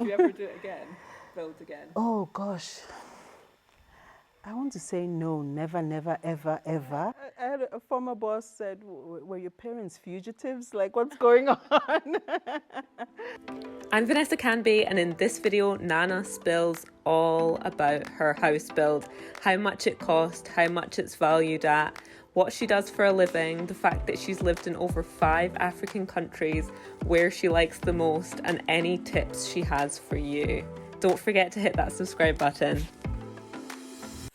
Would you ever do it again? Build again? Oh gosh. I want to say no, never, never, ever, ever. I had a former boss said, were your parents fugitives? Like, what's going on? I'm Vanessa Kanbi, and in this video, Nana spills all about her house build, how much it cost, how much it's valued at, what she does for a living, the fact that she's lived in over 5 African countries, where she likes the most, and any tips she has for you. Don't forget to hit that subscribe button.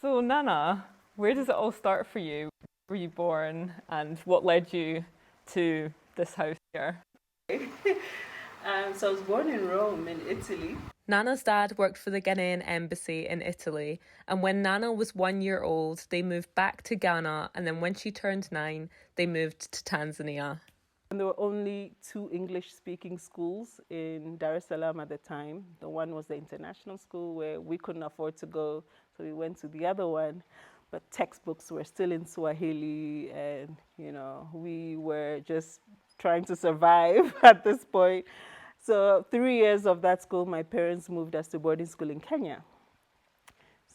So Nana, where does it all start for you? Where were you born, and what led you to this house here? So I was born in Rome, in Italy. Nana's dad worked for the Ghanaian embassy in Italy, and when Nana was 1 year old, they moved back to Ghana, and then when she turned 9, they moved to Tanzania. And there were only 2 English-speaking schools in Dar es Salaam at the time. The one was the international school where we couldn't afford to go, so we went to the other one. But textbooks were still in Swahili, and we were just trying to survive at this point. So 3 years of that school, my parents moved us to boarding school in Kenya.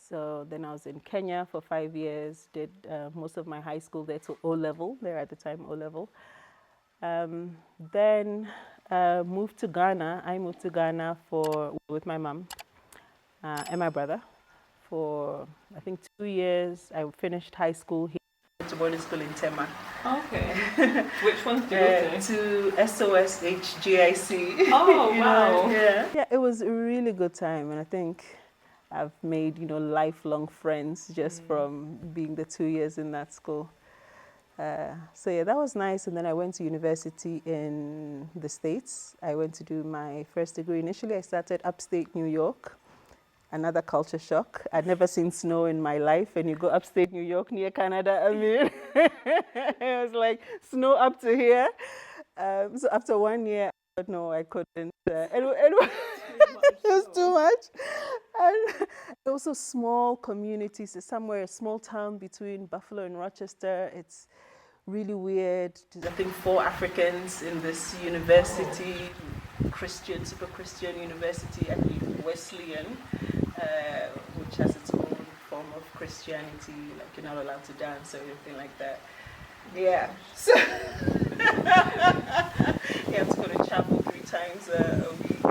So then I was in Kenya for 5 years, did most of my high school there to O-level, there at the time O-level. Then moved to Ghana. I moved to Ghana with my mom and my brother for, I think, 2 years. I finished high school here. To boarding school in Tema. Okay. Which ones did you go to? To SOSHGIC. Oh, wow. Yeah, it was a really good time, and I think I've made, lifelong friends just from being the 2 years in that school. So yeah, that was nice. And then I went to university in the States. I went to do my first degree. Initially, I started upstate New York. Another culture shock. I'd never seen snow in my life, and you go upstate New York near Canada. I mean, it was like snow up to here. So after 1 year, I thought, no, I couldn't. It was too much. And also small communities. It's somewhere, a small town between Buffalo and Rochester. It's really weird. I think 4 Africans in this university, super Christian university, I believe Wesleyan, which has its own form of Christianity, like you're not allowed to dance or anything like that. Yeah. So you have to go to chapel 3 times a week.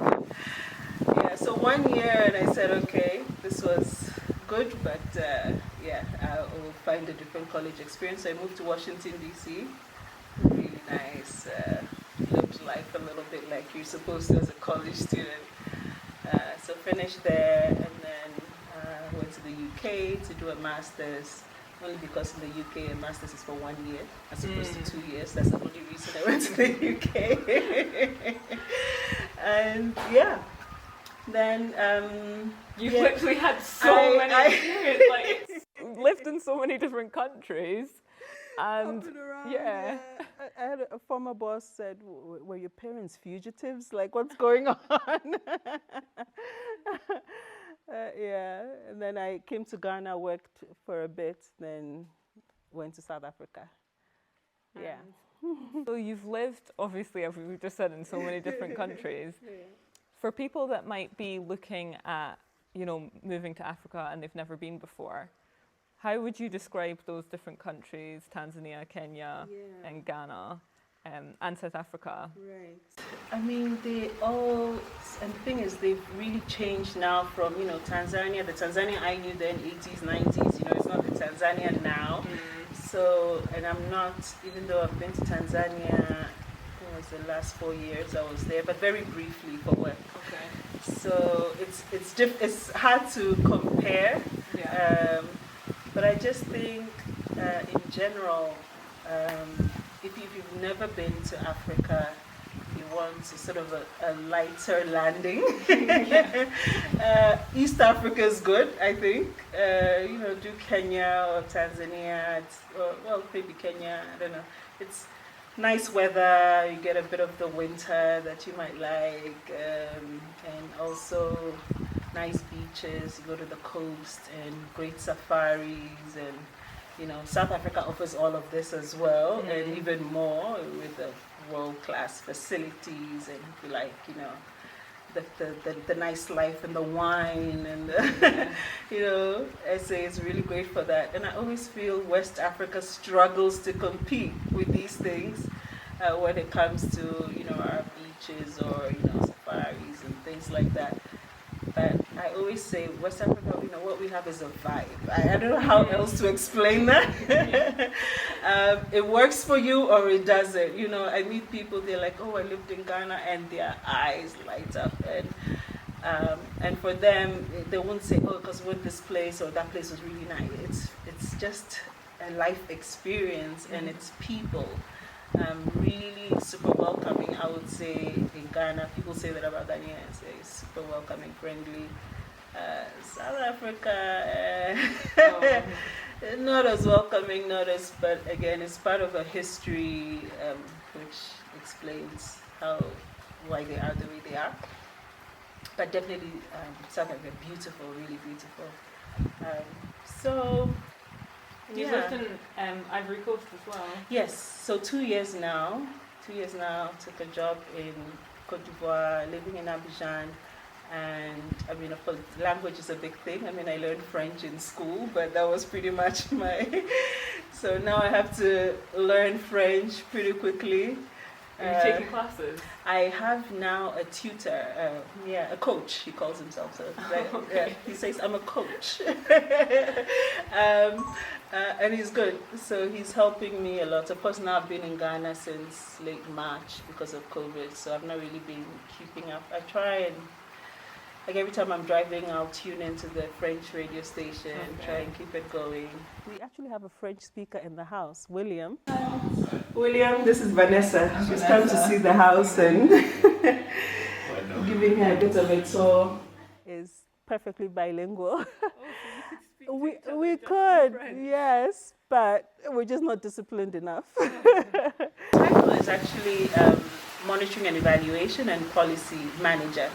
Yeah, so 1 year, and I said, okay, this was good, but I will find a different college experience. So I moved to Washington, D.C. Really nice. Lived life a little bit like you're supposed to as a college student. So finished there, and then went to the UK to do a master's, only because in the UK a master's is for 1 year as opposed to 2 years. That's the only reason I went to the UK. And yeah, then You've literally had so many experiences, like lived in so many different countries. And around, yeah. I had a former boss said, were your parents fugitives? Like, what's going on? And then I came to Ghana, worked for a bit, then went to South Africa. Yeah. So you've lived, obviously, as we've just said, in so many different countries. For people that might be looking at, moving to Africa and they've never been before, how would you describe those different countries, Tanzania, Kenya, and Ghana, and South Africa? Right. I mean, and the thing is, they've really changed now from, Tanzania. The Tanzania I knew then, 80s, 90s, it's not the Tanzania now. So, and I'm not, even though I've been to Tanzania, it was the last 4 years I was there, but very briefly for work. Okay. So it's hard to compare. Yeah. But I just think, in general, if you've never been to Africa, you want sort of a lighter landing. East Africa is good, I think. Do Kenya or Tanzania, or maybe Kenya, I don't know. It's nice weather, you get a bit of the winter that you might like, and also nice beaches. You go to the coast and great safaris, and South Africa offers all of this as well, and even more with the world-class facilities, and if you like, the nice life and the wine and SA is really great for that. And I always feel West Africa struggles to compete with these things when it comes to our beaches or safaris and things like that. But I always say West Africa, what we have is a vibe. I don't know how else to explain that. It works for you or it doesn't. I meet people, they're like, oh, I lived in Ghana, and their eyes light up. And for them, they won't say, oh, because we went this place or that place was really nice. It's just a life experience, and it's people. Really super welcoming, I would say, in Ghana. People say that about Ghanaians. They're super welcoming, friendly. South Africa, not as welcoming, but again, it's part of a history which explains why they are the way they are. But definitely, South Africa, beautiful, really beautiful. You've lived in Ivory Coast as well? Yes, so 2 years now. 2 years now, took a job in Côte d'Ivoire, living in Abidjan. And of course, language is a big thing. I learned French in school, but that was pretty much so now I have to learn French pretty quickly. Are you taking classes? I have now a tutor, a coach, he calls himself. So Okay. he says, I'm a coach. And he's good. So he's helping me a lot. Of course, now I've been in Ghana since late March because of COVID, so I've not really been keeping up. I try and, every time I'm driving, I'll tune into the French radio station, try and keep it going. We actually have a French speaker in the house, William. William, this is Vanessa. She's come to see the house and giving her a bit of a tour. Is perfectly bilingual. We could, yes, but we're just not disciplined enough. Title is actually monitoring and evaluation and policy manager.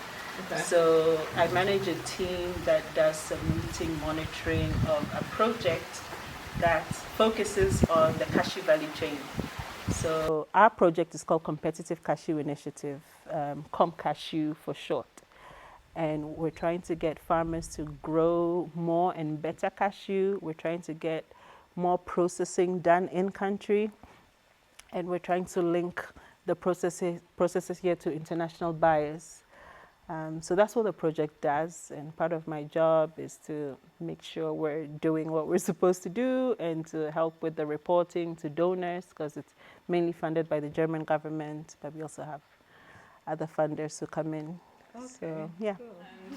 Okay. So I manage a team that does some meeting monitoring of a project that focuses on the cashew value chain. So our project is called Competitive Cashew Initiative, CompCashew for short. And we're trying to get farmers to grow more and better cashew. We're trying to get more processing done in country. And we're trying to link the processes here to international buyers. So that's what the project does, and part of my job is to make sure we're doing what we're supposed to do and to help with the reporting to donors, because it's mainly funded by the German government, but we also have other funders who come in. Okay, so, yeah. Cool.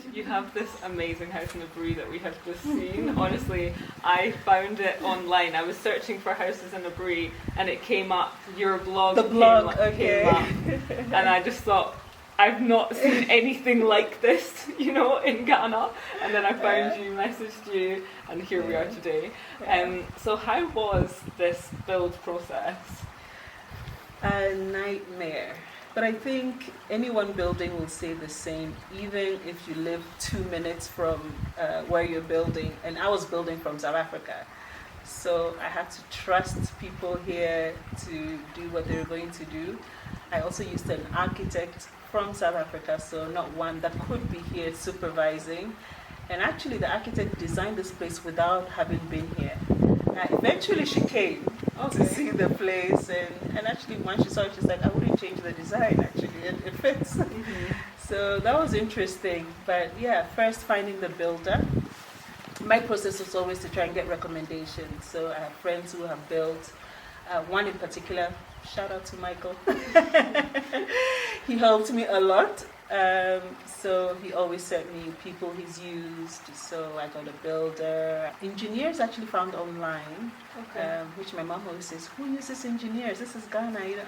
And you have this amazing house in Aburi that we have just seen. Honestly, I found it online. I was searching for houses in Aburi and it came up, your blog, came up, and I just thought, I've not seen anything like this, in Ghana. And then I found you, messaged you, and here we are today. So how was this build process? A nightmare. But I think anyone building will say the same, even if you live 2 minutes from where you're building. And I was building from South Africa. So I had to trust people here to do what they were going to do. I also used an architect from South Africa, so not one that could be here supervising. And actually the architect designed this place without having been here. Eventually she came to see the place, and actually once she saw it, she's like, I wouldn't change the design, actually, it fits. Mm-hmm. So that was interesting. But yeah, first finding the builder. My process was always to try and get recommendations. So I have friends who have built, one in particular, shout out to Michael. He helped me a lot. So he always sent me people he's used. So I got a builder. Engineers actually found online, which my mom always says, who uses engineers? This is Ghana. Yes.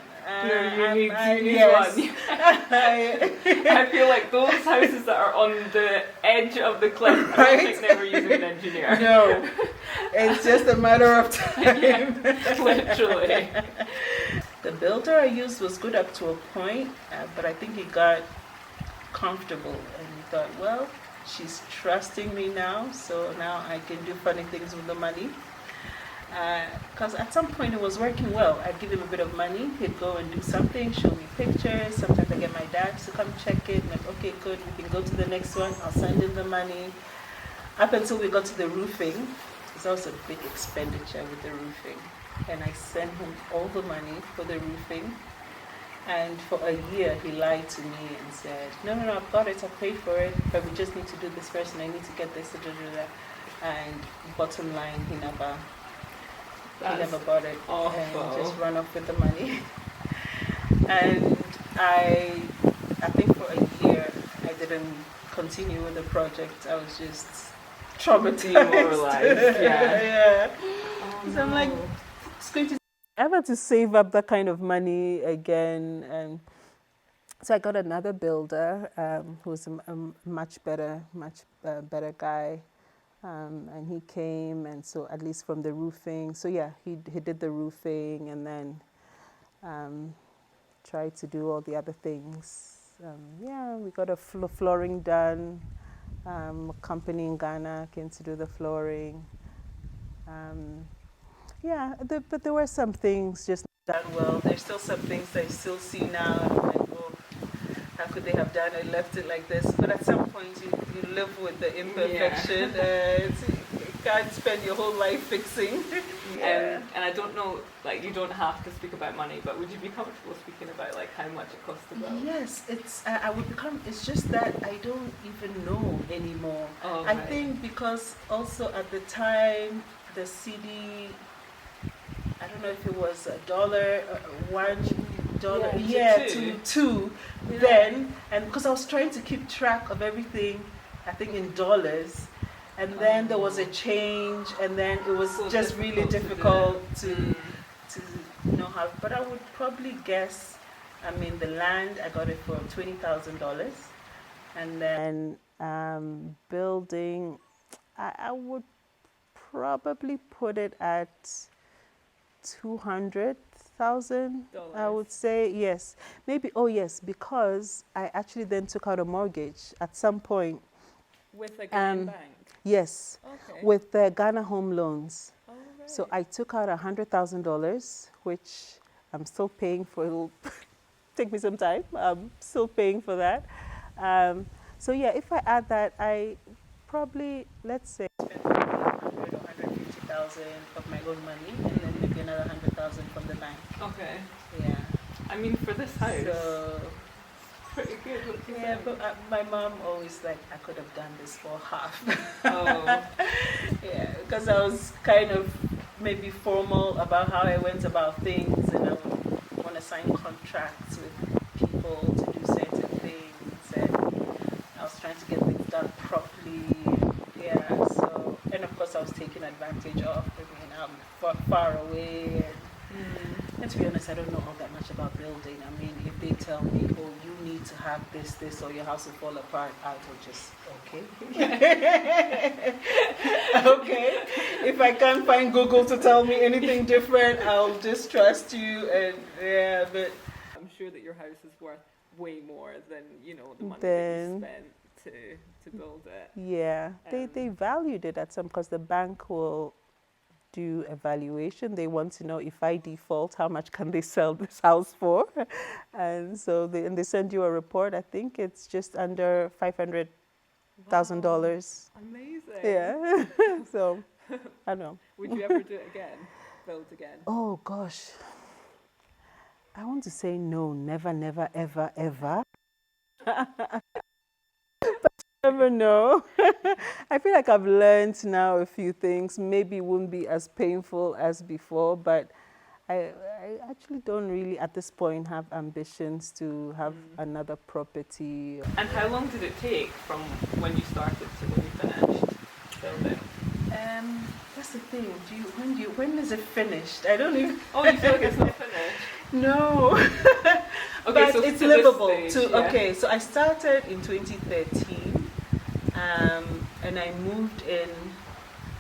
I feel like those houses that are on the edge of the cliff, I don't think they were using an engineer. No, it's just a matter of time. Yeah, literally. The builder I used was good up to a point, but I think he got comfortable and he thought, well, she's trusting me now, so now I can do funny things with the money. Because at some point it was working well. I'd give him a bit of money, he'd go and do something, show me pictures. Sometimes I get my dad to come check it. I'm like, okay, good, we can go to the next one. I'll send him the money. Up until we got to the roofing, it's also a big expenditure with the roofing. And I sent him all the money for the roofing. And for a year, he lied to me and said, no, I've got it, I paid for it, but we just need to do this first, and I need to get this, and bottom line, he never bought it, and just run off with the money. And I think for a year, I didn't continue with the project. I was just traumatized. Demoralized, yeah. Oh, so I'm like, it's going to. I had to save up that kind of money again, and so I got another builder who's a much better guy, and he came, and so at least from the roofing. So yeah, he did the roofing, and then tried to do all the other things. Yeah, we got a flooring done. A company in Ghana came to do the flooring. Yeah, but there were some things just not done well. There's still some things that I still see now. And I'm like, oh, how could they have done it, left it like this? But at some point, you live with the imperfection. You can't spend your whole life fixing. And I don't know, like, you don't have to speak about money, but would you be comfortable speaking about like how much it costs to build? Yes, I would become. It's just that I don't even know anymore. Oh, I right. think because also at the time the CD. I don't know if it was $1, $1, to two. Yeah. Then, and because I was trying to keep track of everything, I think in dollars, and then there was a change, and then it was So just really difficult to know how. But I would probably guess. I mean, the land I got it for $20,000, and then building, I would probably put it at 200,000, I would say. Yes, maybe. Oh yes, because I actually then took out a mortgage at some point. With a Ghanaian bank? Yes, Okay. with the Ghana home loans. Oh, right. So I took out $100,000, which I'm still paying for. It'll take me some time. I'm still paying for that. So yeah, if I add that, I probably, let's say, spend 100 or 150,000 of my own money, and then maybe another 100,000 from the bank. Okay. Yeah. I mean, for this house, So pretty good. What do you yeah, think? but my mom always like, I could have done this for half. Oh, Yeah, because I was kind of maybe formal about how I went about things, and I would want to sign contracts with people to do certain things, and I was trying to get things done properly. Yeah, so, and of course I was taking advantage of. I mean, I'm far away, and to be honest, I don't know all that much about building. I mean, if they tell me, oh, you need to have this, or your house will fall apart, I will just, okay. Okay. If I can't find Google to tell me anything different, I'll just trust you. And yeah, but I'm sure that your house is worth way more than, the money that Then- you spent to build it. yeah, they valued it at some, because the bank will do a valuation. They want to know, if I default, how much can they sell this house for? And so they send you a report. I think it's just under $500,000. Amazing. Yeah. So I don't know. Would you ever do it again? Build again? Oh gosh, I want to say no, never, never, ever, ever. Never know. I feel like I've learned now a few things. Maybe it won't be as painful as before, but I actually don't really at this point have ambitions to have another property. and how long did it take from when you started to when you finished building? That's the thing. When is it finished? I don't even. Oh, you feel like it's not finished? No. Okay, But so it's to this livable. stage, yeah. Okay, so I started in 2013, and I moved in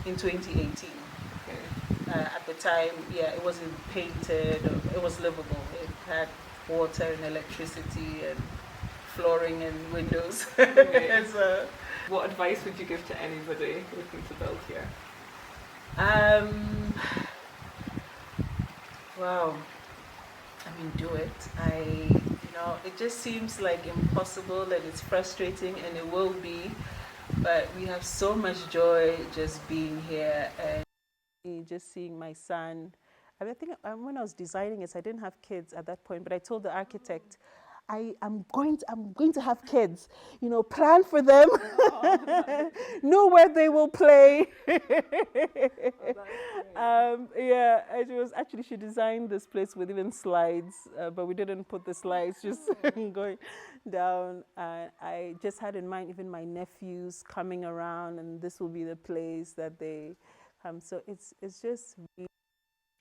2018. Okay. At the time, yeah, it wasn't painted. It was livable. It had water and electricity and flooring and windows. Okay. So, What advice would you give to anybody looking to build here? Wow. I mean, do it. It just seems like impossible and it's frustrating, and it will be, but we have so much joy just being here and just seeing my son. I mean, I think when I was designing it, I didn't have kids at that point, but I told the architect, I'm going to have kids, plan for them, know where they will play. Yeah, she designed this place with even slides, but we didn't put the slides, just going down. I just had in mind even my nephews coming around, and this will be the place that they come. So it's just really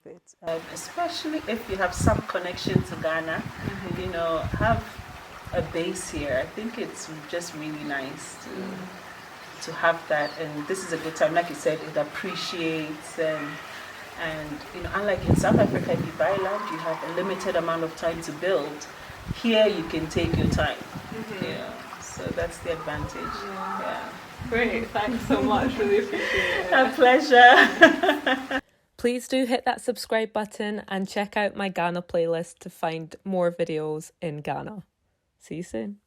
it. Especially if you have some connection to Ghana, have a base here. I think it's just really nice to have that, and this is a good time. Like you said, it appreciates and unlike in South Africa, if you buy land, you have a limited amount of time to build. Here, you can take your time. So that's the advantage. Yeah. Great, thanks so much. Really appreciate it. A pleasure. Please do hit that subscribe button and check out my Ghana playlist to find more videos in Ghana. See you soon.